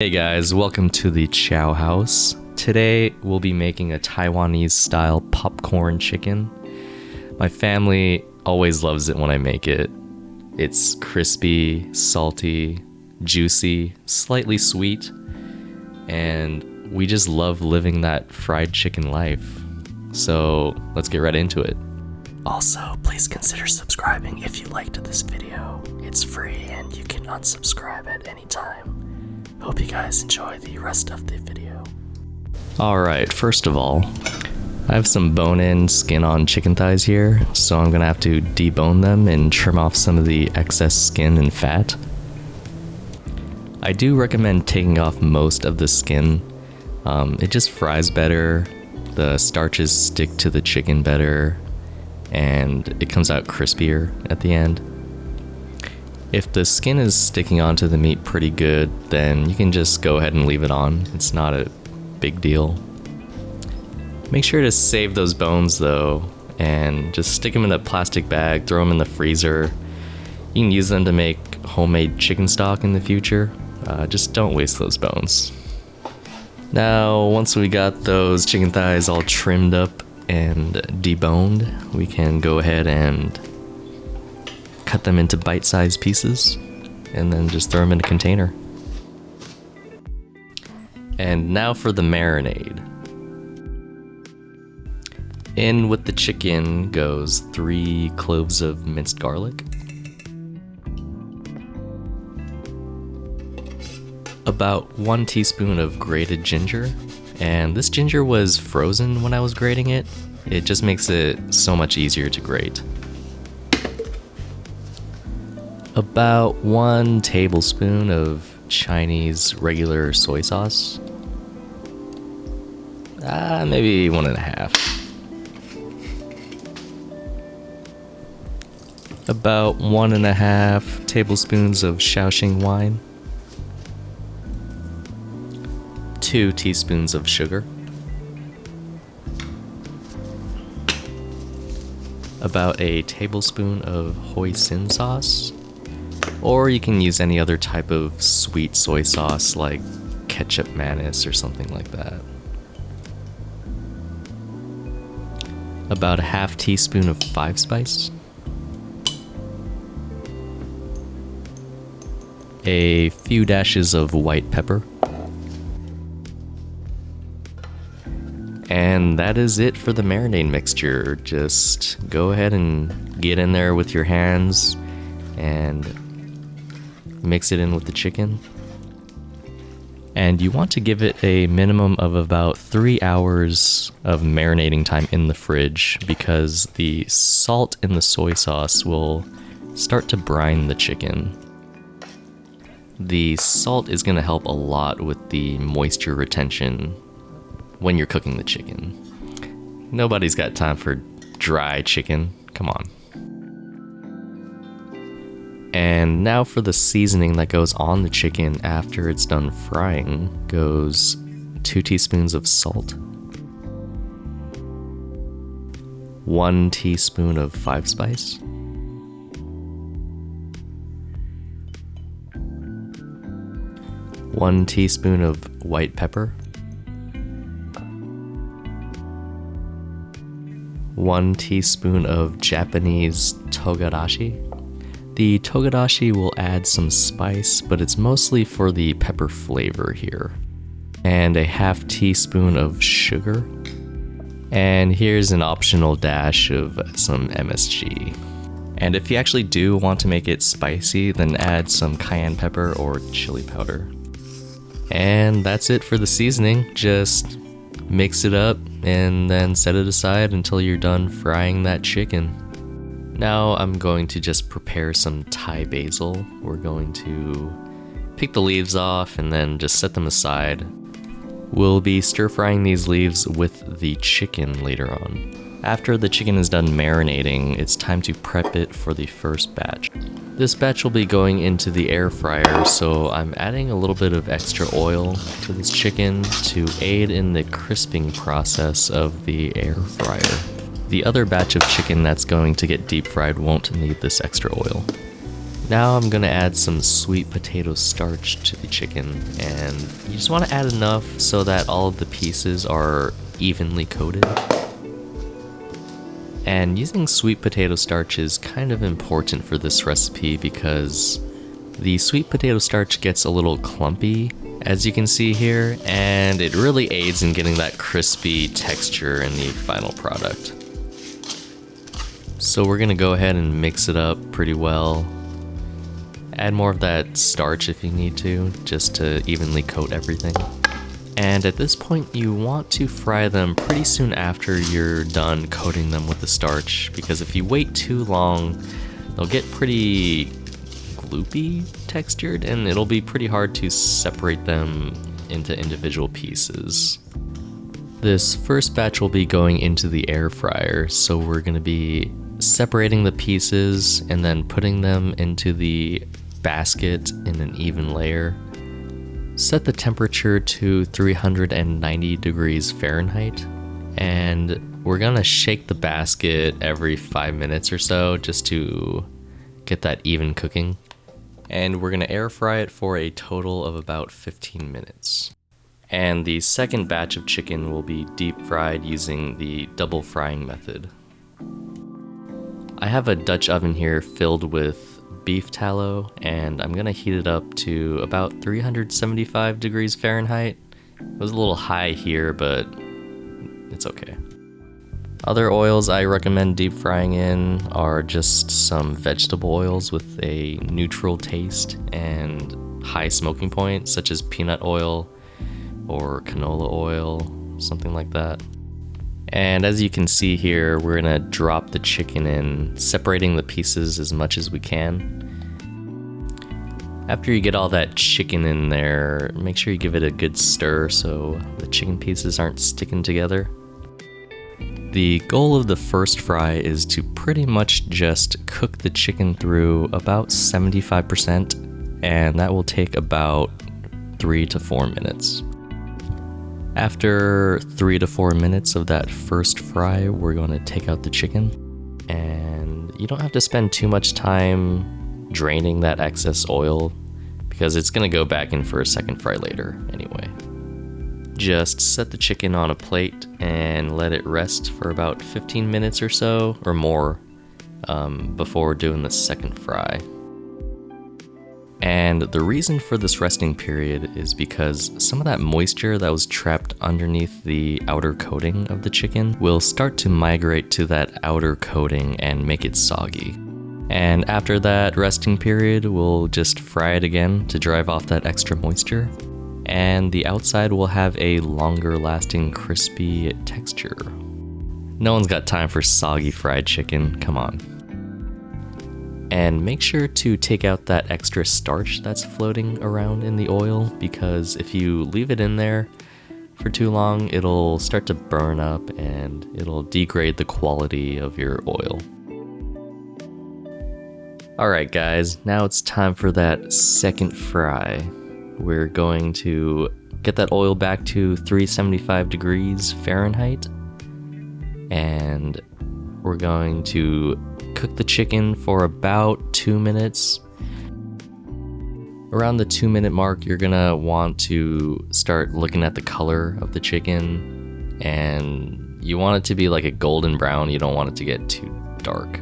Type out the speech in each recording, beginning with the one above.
Hey guys, welcome to the Chow House. Today we'll be making a Taiwanese style popcorn chicken. My family always loves it when I make it. It's crispy, salty, juicy, slightly sweet, and we just love living that fried chicken life. So let's get right into it. Also, please consider subscribing if you liked this video. It's free and you can unsubscribe at any time. Hope you guys enjoy the rest of the video. Alright, first of all, I have some bone-in, skin-on chicken thighs here, so I'm gonna have to debone them and trim off some of the excess skin and fat. I do recommend taking off most of the skin. It just fries better, the starches stick to the chicken better, and it comes out crispier at the end. If the skin is sticking onto the meat pretty good, then you can just go ahead and leave it on. It's not a big deal. Make sure to save those bones though, and just stick them in a plastic bag, throw them in the freezer. You can use them to make homemade chicken stock in the future. Just don't waste those bones. Now, once we got those chicken thighs all trimmed up and deboned, we can go ahead and cut them into bite-sized pieces, and then just throw them in a container. And now for the marinade. In with the chicken goes 3 cloves of minced garlic, about 1 teaspoon of grated ginger, and this ginger was frozen when I was grating it. It just makes it so much easier to grate. About 1 tablespoon of Chinese regular soy sauce. Maybe 1.5. About 1.5 tablespoons of Shaoxing wine. 2 teaspoons of sugar. About a tablespoon of hoisin sauce. Or you can use any other type of sweet soy sauce like ketchup mayonnaise or something like that. About a half teaspoon of 5 spice. A few dashes of white pepper. And that is it for the marinade mixture. Just go ahead and get in there with your hands and mix it in with the chicken. And you want to give it a minimum of about 3 hours of marinating time in the fridge, because the salt in the soy sauce will start to brine the chicken. The salt is going to help a lot with the moisture retention when you're cooking the chicken. Nobody's got time for dry chicken. Come on. And now for the seasoning that goes on the chicken after it's done frying goes 2 teaspoons of salt, 1 teaspoon of 5 spice, 1 teaspoon of white pepper, 1 teaspoon of Japanese togarashi. The togarashi will add some spice, but it's mostly for the pepper flavor here. And a half teaspoon of sugar. And here's an optional dash of some MSG. And if you actually do want to make it spicy, then add some cayenne pepper or chili powder. And that's it for the seasoning. Just mix it up and then set it aside until you're done frying that chicken. Now I'm going to just prepare some Thai basil. We're going to pick the leaves off and then just set them aside. We'll be stir frying these leaves with the chicken later on. After the chicken is done marinating, it's time to prep it for the first batch. This batch will be going into the air fryer, so I'm adding a little bit of extra oil to this chicken to aid in the crisping process of the air fryer. The other batch of chicken that's going to get deep fried won't need this extra oil. Now I'm gonna add some sweet potato starch to the chicken, and you just want to add enough so that all of the pieces are evenly coated. And using sweet potato starch is kind of important for this recipe because the sweet potato starch gets a little clumpy, as you can see here, and it really aids in getting that crispy texture in the final product. So we're gonna go ahead and mix it up pretty well. Add more of that starch if you need to, just to evenly coat everything. And at this point, you want to fry them pretty soon after you're done coating them with the starch, because if you wait too long, they'll get pretty gloopy textured, and it'll be pretty hard to separate them into individual pieces. This first batch will be going into the air fryer, so we're gonna be separating the pieces and then putting them into the basket in an even layer. Set the temperature to 390 degrees Fahrenheit, and we're gonna shake the basket every 5 minutes or so just to get that even cooking. And we're gonna air fry it for a total of about 15 minutes. And the second batch of chicken will be deep fried using the double frying method. I have a Dutch oven here filled with beef tallow, and I'm gonna heat it up to about 375 degrees Fahrenheit. It was a little high here, but it's okay. Other oils I recommend deep frying in are just some vegetable oils with a neutral taste and high smoking point, such as peanut oil or canola oil, something like that. And as you can see here, we're gonna drop the chicken in, separating the pieces as much as we can. After you get all that chicken in there, make sure you give it a good stir so the chicken pieces aren't sticking together. The goal of the first fry is to pretty much just cook the chicken through about 75%, and that will take about 3 to 4 minutes. After 3 to 4 minutes of that first fry, we're going to take out the chicken, and you don't have to spend too much time draining that excess oil because it's going to go back in for a second fry later anyway. Just set the chicken on a plate and let it rest for about 15 minutes or so, or more, before doing the second fry. And the reason for this resting period is because some of that moisture that was trapped underneath the outer coating of the chicken will start to migrate to that outer coating and make it soggy. And after that resting period, we'll just fry it again to drive off that extra moisture. And the outside will have a longer lasting crispy texture. No one's got time for soggy fried chicken, come on. And make sure to take out that extra starch that's floating around in the oil, because if you leave it in there for too long, it'll start to burn up and it'll degrade the quality of your oil. Alright guys, now it's time for that second fry. We're going to get that oil back to 375 degrees Fahrenheit, and we're going to cook the chicken for about 2 minutes. Around the 2-minute mark, you're gonna want to start looking at the color of the chicken, and you want it to be like a golden brown. You don't want it to get too dark.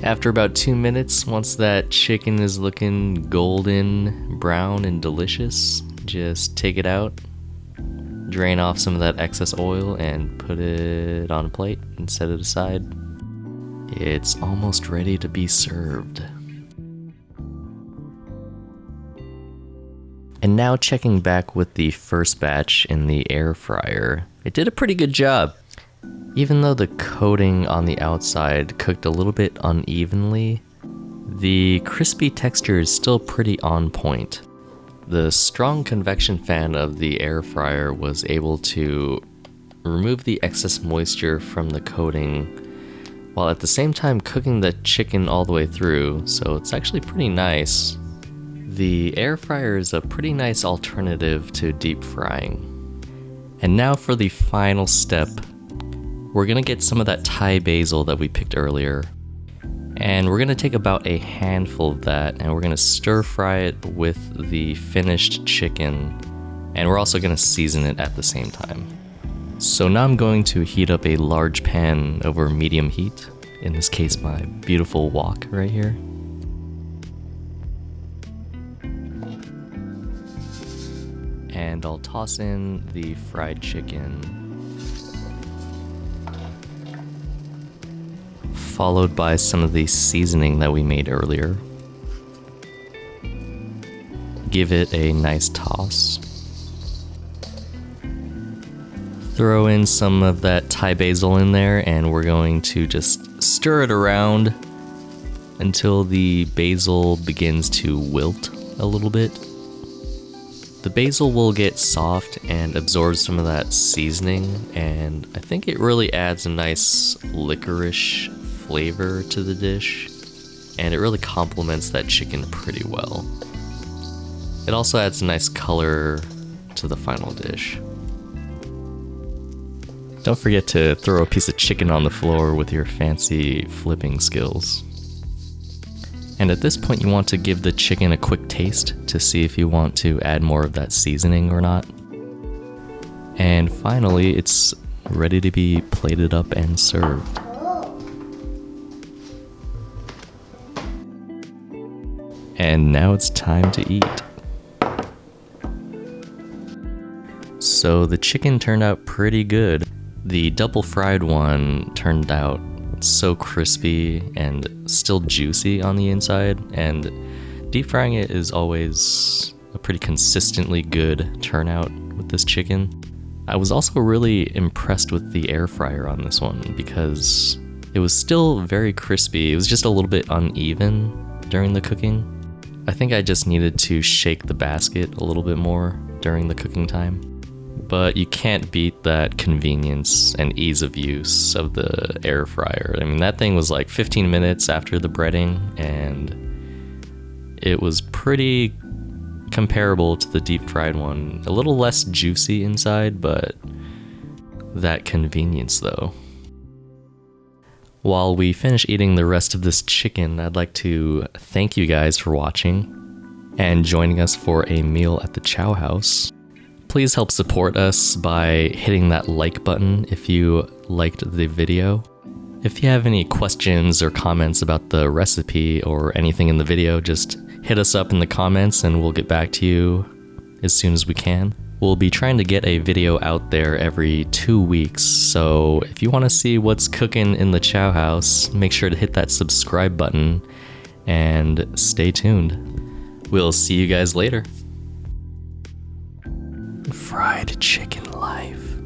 After about 2 minutes, once that chicken is looking golden brown and delicious, just take it out, drain off some of that excess oil, and put it on a plate and set it aside. It's almost ready to be served. And now checking back with the first batch in the air fryer, it did a pretty good job. Even though the coating on the outside cooked a little bit unevenly, the crispy texture is still pretty on point. The strong convection fan of the air fryer was able to remove the excess moisture from the coating while at the same time cooking the chicken all the way through, so it's actually pretty nice. The air fryer is a pretty nice alternative to deep frying. And now for the final step. we're gonna get some of that Thai basil that we picked earlier, and we're gonna take about a handful of that and we're gonna stir fry it with the finished chicken, and we're also gonna season it at the same time. So now I'm going to heat up a large pan over medium heat, in this case my beautiful wok right here. And I'll toss in the fried chicken, followed by some of the seasoning that we made earlier. Give it a nice toss. Throw in some of that Thai basil in there, and we're going to just stir it around until the basil begins to wilt a little bit. The basil will get soft and absorb some of that seasoning, and I think it really adds a nice licorice flavor to the dish, and it really complements that chicken pretty well. It also adds a nice color to the final dish. Don't forget to throw a piece of chicken on the floor with your fancy flipping skills. And at this point you want to give the chicken a quick taste to see if you want to add more of that seasoning or not. And finally, it's ready to be plated up and served. And now it's time to eat. So the chicken turned out pretty good. The double fried one turned out so crispy and still juicy on the inside, and deep frying it is always a pretty consistently good turnout with this chicken. I was also really impressed with the air fryer on this one because it was still very crispy. It was just a little bit uneven during the cooking. I think I just needed to shake the basket a little bit more during the cooking time. But you can't beat that convenience and ease of use of the air fryer. I mean, that thing was like 15 minutes after the breading, and it was pretty comparable to the deep fried one. A little less juicy inside, but that convenience though. While we finish eating the rest of this chicken, I'd like to thank you guys for watching and joining us for a meal at the Chow House. Please help support us by hitting that like button if you liked the video. If you have any questions or comments about the recipe or anything in the video, just hit us up in the comments and we'll get back to you as soon as we can. We'll be trying to get a video out there every 2 weeks, so if you want to see what's cooking in the Chow House, make sure to hit that subscribe button and stay tuned. We'll see you guys later. Fried chicken life.